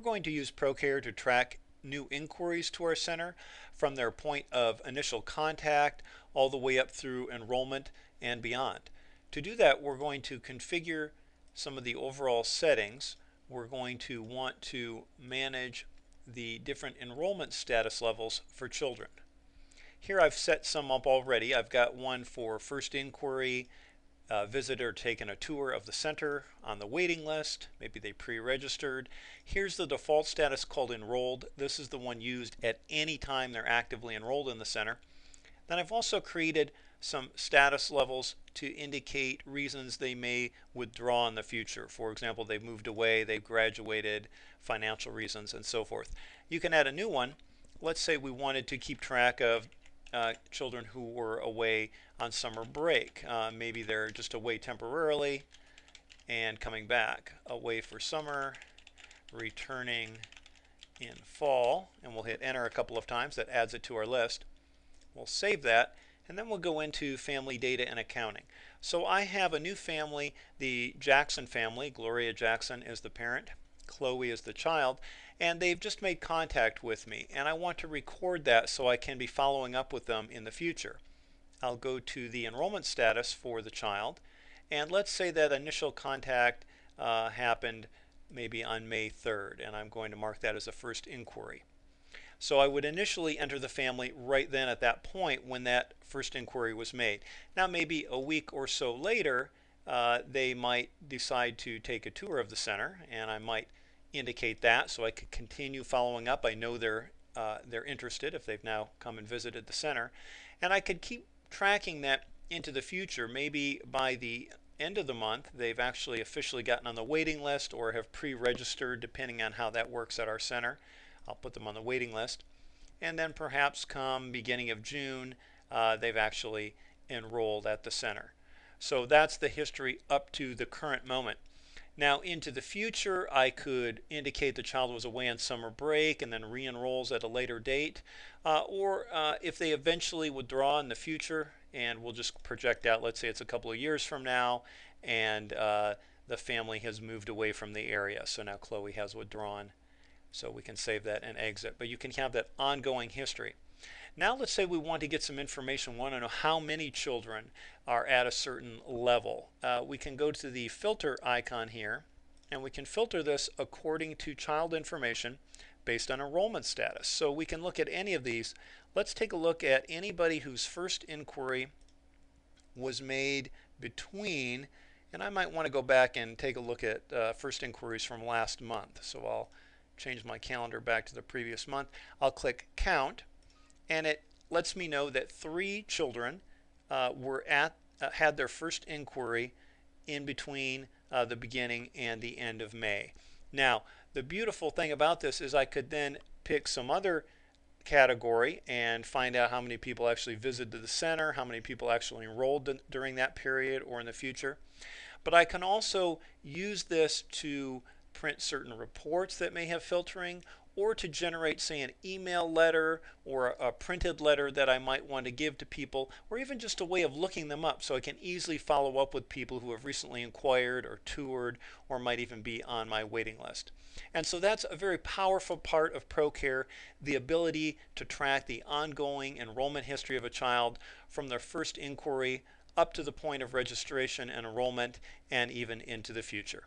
going to use ProCare to track new inquiries to our center from their point of initial contact all the way up through enrollment and beyond. To do that, we're going to configure some of the overall settings. We're going to want to manage the different enrollment status levels for children. Here I've set some up already. I've got one for first inquiry, visitor taking a tour of the center on the waiting list. Maybe they pre-registered. Here's the default status called enrolled. This is the one used at any time they're actively enrolled in the center. Then I've also created some status levels to indicate reasons they may withdraw in the future. For example, they've moved away, they've graduated, financial reasons, and so forth. You can add a new one. Let's say we wanted to keep track of children who were away on summer break. Maybe they're just away temporarily and coming back. Away for summer, returning in fall, and we'll hit enter a couple of times. That adds it to our list. We'll save that, and then we'll go into family data and accounting. So I have a new family, the Jackson family. Gloria Jackson is the parent, Chloe is the child, and they've just made contact with me, and I want to record that so I can be following up with them in the future. I'll go to the enrollment status for the child, and let's say that initial contact happened maybe on May 3rd, and I'm going to mark that as a first inquiry. So I would initially enter the family right then at that point when that first inquiry was made. Now maybe a week or so later they might decide to take a tour of the center, and I might indicate that so I could continue following up. I know they're interested if they've now come and visited the center, and I could keep tracking that into the future. Maybe by the end of the month they've actually officially gotten on the waiting list or have pre-registered, depending on how that works at our center. I'll put them on the waiting list, and then perhaps come beginning of June they've actually enrolled at the center. So that's the history up to the current moment. Now into the future I could indicate the child was away on summer break and then re-enrolls at a later date, or if they eventually withdraw in the future, and we'll just project out, let's say it's a couple of years from now, and the family has moved away from the area, so now Chloe has withdrawn. So we can save that and exit, but you can have that ongoing history. Now let's say we want to get some information, want to know how many children are at a certain level. We can go to the filter icon here, and we can filter this according to child information based on enrollment status. So we can look at any of these. Let's take a look at anybody whose first inquiry was made between, and I might want to go back and take a look at first inquiries from last month. So I'll change my calendar back to the previous month. I'll click count, and it lets me know that 3 children had their first inquiry in between the beginning and the end of May. Now the beautiful thing about this is I could then pick some other category and find out how many people actually visited the center, how many people actually enrolled during that period or in the future. But I can also use this to print certain reports that may have filtering, or to generate, say, an email letter or a printed letter that I might want to give to people, or even just a way of looking them up so I can easily follow up with people who have recently inquired or toured or might even be on my waiting list. And so that's a very powerful part of ProCare, the ability to track the ongoing enrollment history of a child from their first inquiry up to the point of registration and enrollment, and even into the future.